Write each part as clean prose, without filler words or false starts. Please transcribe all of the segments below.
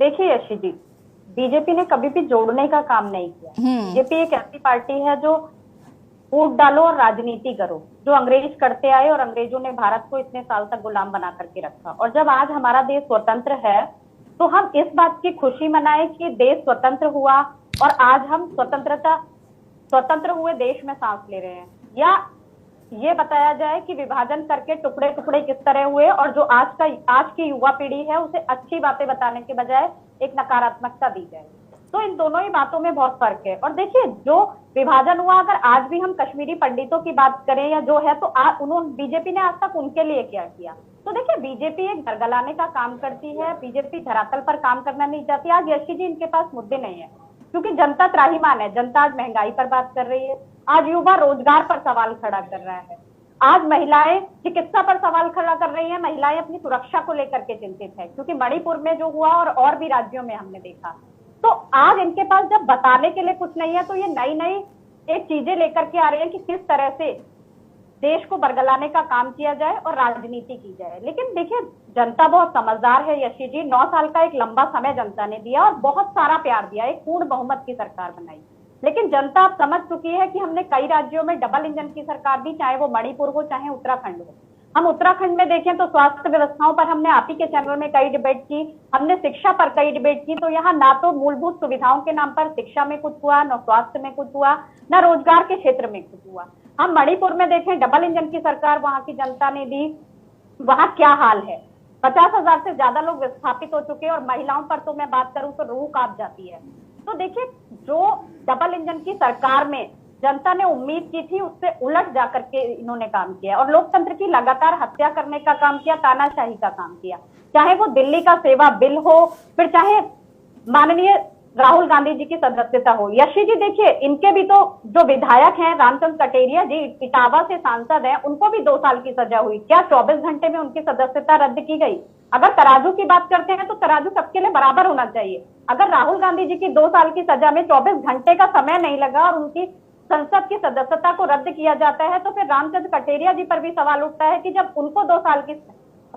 देखिए यशी जी, बीजेपी ने कभी भी जोड़ने का काम नहीं किया। बीजेपी एक ऐसी पार्टी है जो वोट डालो और राजनीति करो, जो अंग्रेज करते आए और अंग्रेजों ने भारत को इतने साल तक गुलाम बना करके रखा। और जब आज हमारा देश स्वतंत्र है तो हम इस बात की खुशी मनाएं कि देश स्वतंत्र हुआ और आज हम स्वतंत्र हुए देश में सांस ले रहे हैं, या ये बताया जाए कि विभाजन करके टुकड़े टुकड़े किस तरह हुए और जो आज की युवा पीढ़ी है उसे अच्छी बातें बताने के बजाय एक नकारात्मकता दी जाए। तो इन दोनों ही बातों में बहुत फर्क है। और देखिए, जो विभाजन हुआ, अगर आज भी हम कश्मीरी पंडितों की बात करें या जो है, तो उन्होंने बीजेपी ने आज तक उनके लिए क्या किया? तो देखिए, बीजेपी एक गरगलाने का काम करती है, बीजेपी धरातल पर काम करना नहीं चाहती। आज यशी जी इनके पास मुद्दे नहीं है क्योंकि जनता त्राहिमाम है। जनता आज महंगाई पर बात कर रही है, आज युवा रोजगार पर सवाल खड़ा कर रहा है, आज महिलाएं चिकित्सा पर सवाल खड़ा कर रही हैं, महिलाएं अपनी सुरक्षा को लेकर के चिंतित है क्योंकि मणिपुर में जो हुआ और भी राज्यों में हमने देखा। तो आज इनके पास जब बताने के लिए कुछ नहीं है तो ये नई नई एक चीजें लेकर के आ रहे हैं कि किस तरह से देश को बरगलाने का काम किया जाए और राजनीति की जाए। लेकिन देखिए, जनता बहुत समझदार है यशी जी। 9 साल का एक लंबा समय जनता ने दिया और बहुत सारा प्यार दिया, एक पूर्ण बहुमत की सरकार बनाई। लेकिन जनता अब समझ चुकी है कि हमने कई राज्यों में डबल इंजन की सरकार दी, चाहे वो मणिपुर हो चाहे उत्तराखंड हो। हम उत्तराखंड में देखें तो स्वास्थ्य व्यवस्थाओं पर हमने आप ही के चैनल में कई डिबेट की, हमने शिक्षा पर कई डिबेट की। तो यहाँ ना तो मूलभूत सुविधाओं के नाम पर शिक्षा में कुछ हुआ, न स्वास्थ्य में कुछ हुआ, न रोजगार के क्षेत्र में कुछ हुआ। हम मणिपुर में देखें, डबल इंजन की सरकार वहां की जनता ने दी, वहां क्या हाल है। 50,000 से ज्यादा लोग विस्थापित हो चुके हैं और महिलाओं पर तो मैं बात करूं तो रूह कांप जाती है। तो देखिए, जो डबल इंजन की सरकार में जनता ने उम्मीद की थी उससे उलट जाकर के इन्होंने काम किया और लोकतंत्र की लगातार हत्या करने का काम किया, तानाशाही का काम किया। चाहे वो दिल्ली का सेवा बिल हो, फिर चाहे माननीय राहुल गांधी जी की सदस्यता हो। यशी जी देखिए, इनके भी तो जो विधायक हैं, रामचंद्र कटेरिया जी इटावा से सांसद हैं, उनको भी 2 साल की सजा हुई। क्या 24 घंटे में उनकी सदस्यता रद्द की गई? अगर तराजू की बात करते हैं तो तराजू सबके लिए बराबर होना चाहिए। अगर राहुल गांधी जी की 2 साल की सजा में 24 घंटे का समय नहीं लगा और उनकी संसद की सदस्यता को रद्द किया जाता है, तो फिर रामचंद्र कटेरिया जी पर भी सवाल उठता है कि जब उनको 2 साल की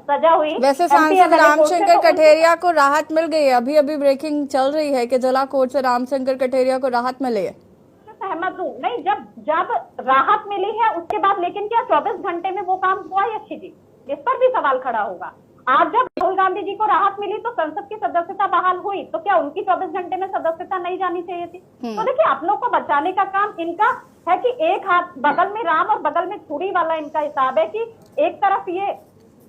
सजा हुई। वैसे सांसद रामशंकर कठेरिया को राहत मिल गई है, अभी अभी ब्रेकिंग चल रही है कि जिला कोर्ट से रामशंकर कठेरिया को राहत मिली है। सहमत हूँ, नहीं जब राहत मिली है उसके बाद, लेकिन क्या 24 घंटे में वो काम हुआ यशी जी? इस पर भी सवाल खड़ा होगा। आज जब राहुल गांधी जी को राहत मिली तो संसद की सदस्यता बहाल हुई, तो क्या उनकी 24 घंटे में सदस्यता नहीं जानी चाहिए थी? तो देखिए, अपनों को बचाने का काम इनका है कि एक हाथ बगल में राम और बगल में छुरी वाला इनका हिसाब है कि एक तरफ ये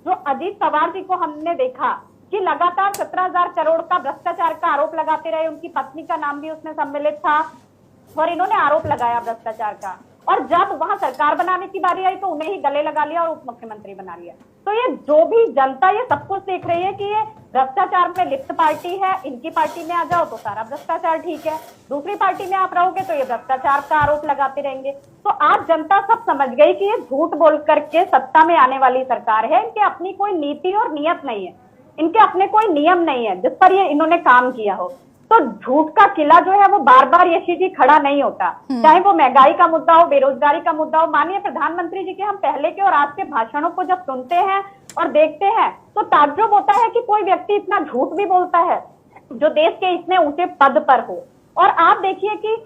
जो अजीत पवार जी को हमने देखा कि लगातार 17,000 करोड़ का भ्रष्टाचार का आरोप लगाते रहे, उनकी पत्नी का नाम भी उसमें सम्मिलित था और इन्होंने आरोप लगाया भ्रष्टाचार का। और जब वहां सरकार बनाने की बारी आई तो उन्हें ही गले लगा लिया और उप मुख्यमंत्री बना लिया। तो ये जो भी जनता ये सब कुछ देख रही है कि ये भ्रष्टाचार में लिप्त पार्टी है, इनकी पार्टी में आ जाओ तो सारा भ्रष्टाचार ठीक है, दूसरी पार्टी में आप रहोगे तो ये भ्रष्टाचार का आरोप लगाते रहेंगे। तो आज जनता सब समझ गई कि ये झूठ बोल करके सत्ता में आने वाली सरकार है, इनके अपनी कोई नीति और नियत नहीं है, इनके अपने कोई नियम नहीं है जिस पर ये इन्होंने काम किया हो। तो झूठ का किला जो है वो बार बार यशी जी खड़ा नहीं होता, चाहे वो महंगाई का मुद्दा हो, बेरोजगारी का मुद्दा हो। माननीय प्रधानमंत्री जी के हम पहले के और आज के भाषणों को जब सुनते हैं और देखते हैं तो ताज्जुब होता है कि कोई व्यक्ति इतना झूठ भी बोलता है जो देश के इतने ऊंचे पद पर हो। और आप देखिए कि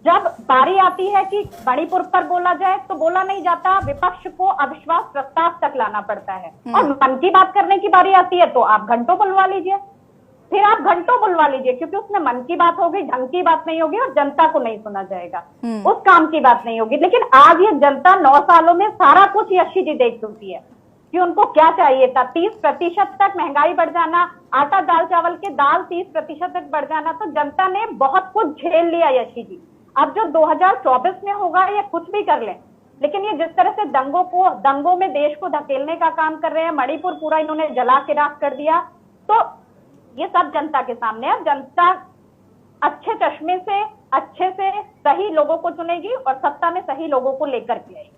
जब बारी आती है कि मणिपुर पर बोला जाए तो बोला नहीं जाता, विपक्ष को अविश्वास प्रस्ताव तक लाना पड़ता है। और मन की बात करने की बारी आती है तो आप घंटों बुलवा लीजिए, फिर आप घंटों बुलवा लीजिए, क्योंकि उसमें मन की बात होगी, ढंग की बात नहीं होगी और जनता को नहीं सुना जाएगा, उस काम की बात नहीं होगी। लेकिन आज ये जनता 9 सालों में सारा कुछ यशी जी देख चुकी है कि उनको क्या चाहिए था। 30% तक महंगाई बढ़ जाना, आटा दाल चावल के दाल 30% तक बढ़ जाना, तो जनता ने बहुत कुछ झेल लिया यशी जी। अब जो 2024 में होगा ये कुछ भी कर लें, लेकिन ये जिस तरह से दंगों में देश को धकेलने का काम कर रहे हैं, मणिपुर पूरा इन्होंने जला के राख कर दिया, तो ये सब जनता के सामने है। जनता अच्छे चश्मे से अच्छे से सही लोगों को चुनेगी और सत्ता में सही लोगों को लेकर के आएगी।